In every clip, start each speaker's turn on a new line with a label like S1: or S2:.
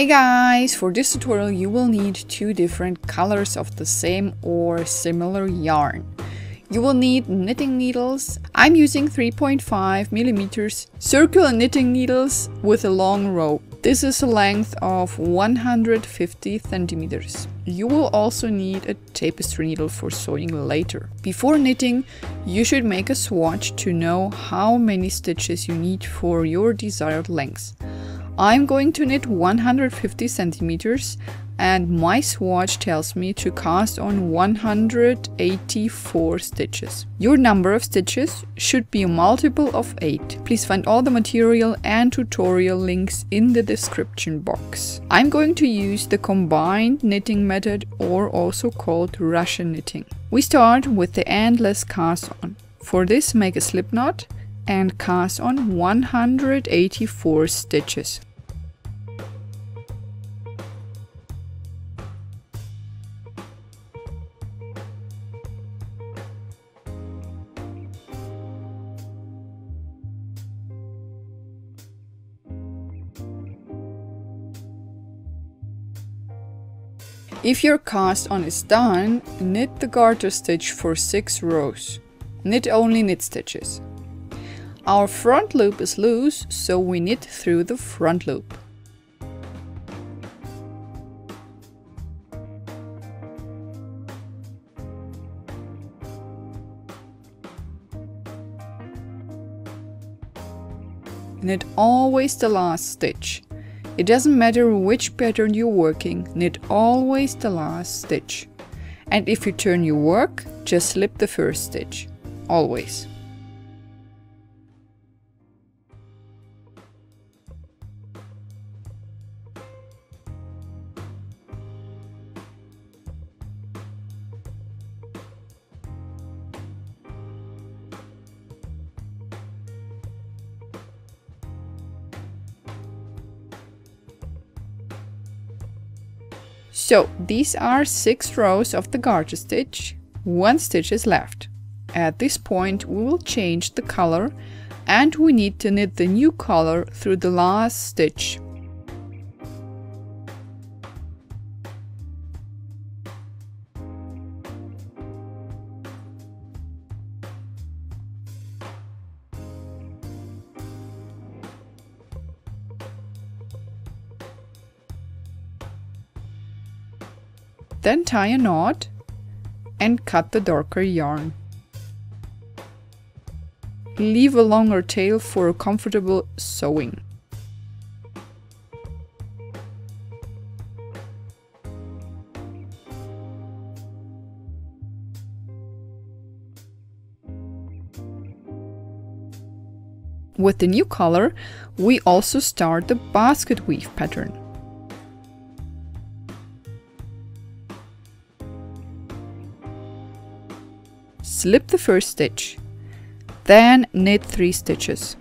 S1: Hey guys, for this tutorial you will need two different colors of the same or similar yarn. You will need knitting needles. I'm using 3.5mm circular knitting needles with a long rope. This is a length of 150 centimeters. You will also need a tapestry needle for sewing later. Before knitting, you should make a swatch to know how many stitches you need for your desired length. I'm going to knit 150 centimeters and my swatch tells me to cast on 184 stitches. Your number of stitches should be a multiple of 8. Please find all the material and tutorial links in the description box. I'm going to use the combined knitting method, or also called Russian knitting. We start with the endless cast on. For this, make a slip knot and cast on 184 stitches. If your cast on is done, knit the garter stitch for 6 rows. Knit only knit stitches. Our front loop is loose, so we knit through the front loop. Knit always the last stitch. It doesn't matter which pattern you're working, knit always the last stitch. And if you turn your work, just slip the first stitch. Always. So these are 6 rows of the garter stitch, 1 stitch is left. At this point we will change the color and we need to knit the new color through the last stitch. Then tie a knot and cut the darker yarn. Leave a longer tail for a comfortable sewing. With the new color, we also start the basket weave pattern. Slip the first stitch, then knit 3 stitches.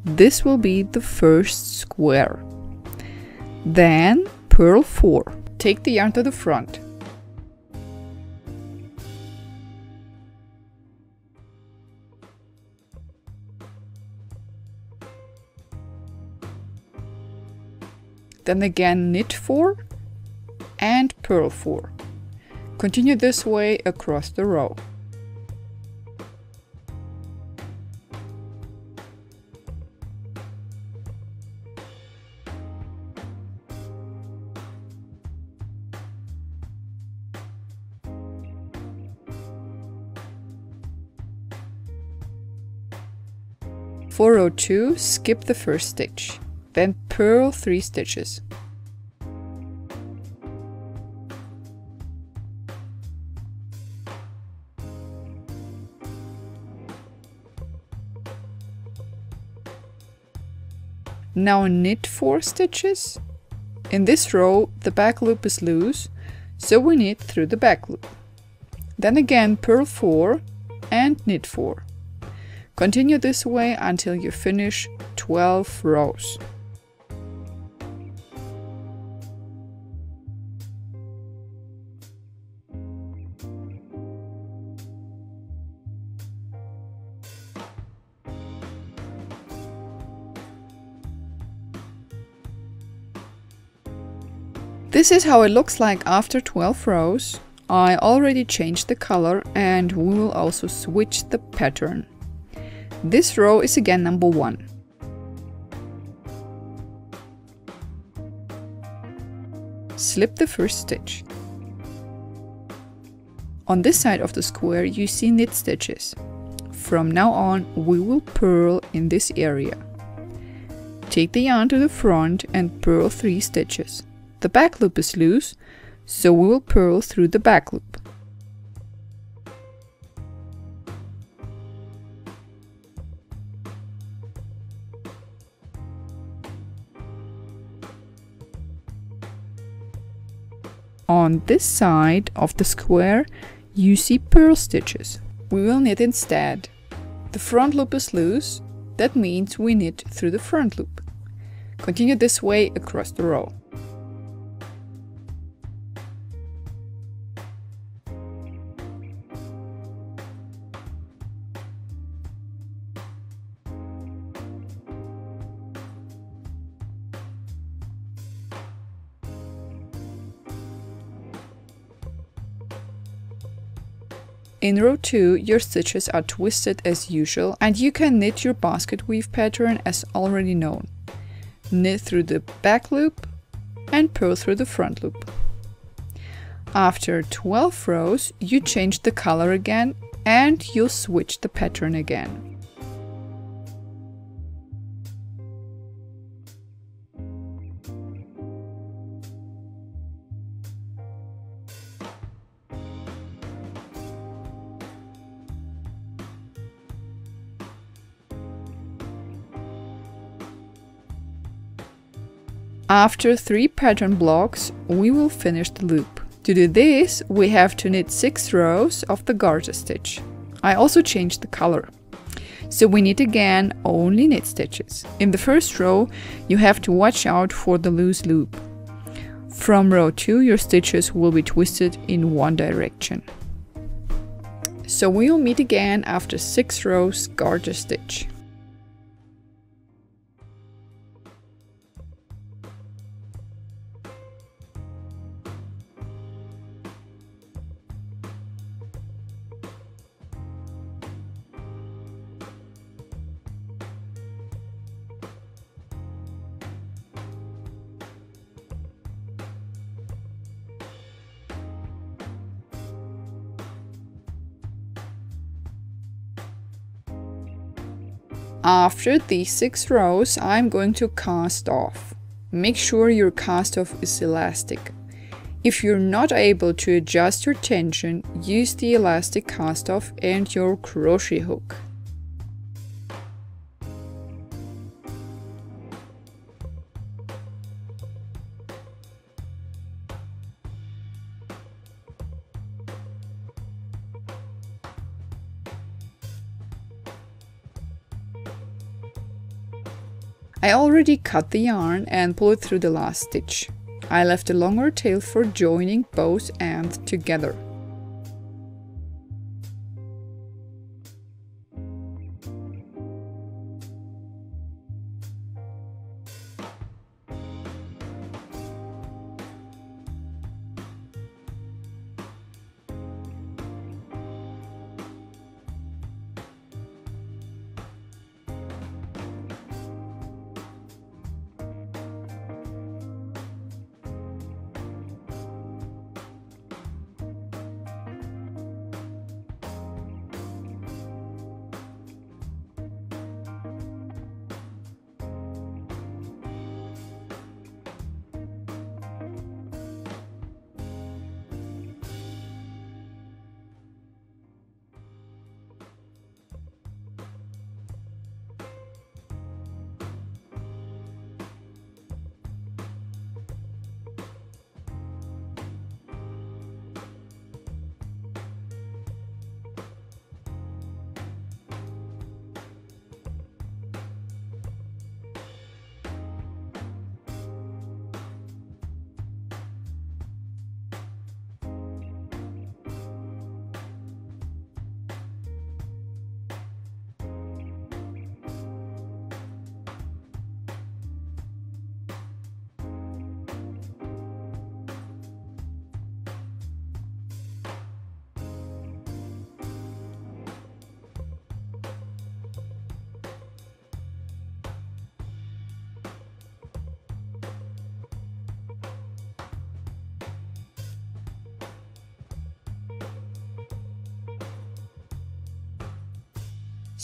S1: This will be the first square. Then purl 4. Take the yarn to the front. Then again knit 4 and purl 4. Continue this way across the row. For row 2, skip the first stitch. Then purl 3 stitches. Now knit 4 stitches. In this row the back loop is loose, so we knit through the back loop. Then again purl 4 and knit 4. Continue this way until you finish 12 rows. This is how it looks like after 12 rows. I already changed the color and we will also switch the pattern. This row is again number 1. Slip the first stitch. On this side of the square you see knit stitches. From now on we will purl in this area. Take the yarn to the front and purl 3 stitches. The back loop is loose, so we will purl through the back loop. On this side of the square you see purl stitches. We will knit instead. The front loop is loose, that means we knit through the front loop. Continue this way across the row. In row 2, your stitches are twisted as usual and you can knit your basket weave pattern as already known. Knit through the back loop and purl through the front loop. After 12 rows, you change the color again and you'll switch the pattern again. After 3 pattern blocks, we will finish the loop. To do this, we have to knit 6 rows of the garter stitch. I also changed the color. So we knit again only knit stitches. In the first row, you have to watch out for the loose loop. From row 2, your stitches will be twisted in one direction. So we will meet again after 6 rows garter stitch. After these 6 rows, I'm going to cast off. Make sure your cast off is elastic. If you're not able to adjust your tension, use the elastic cast off and your crochet hook. I already cut the yarn and pulled it through the last stitch. I left a longer tail for joining both ends together.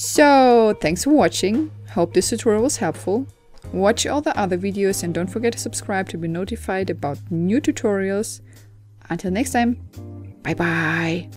S1: So thanks for watching. Hope this tutorial was helpful. Watch all the other videos and don't forget to subscribe to be notified about new tutorials. Until next time, bye bye!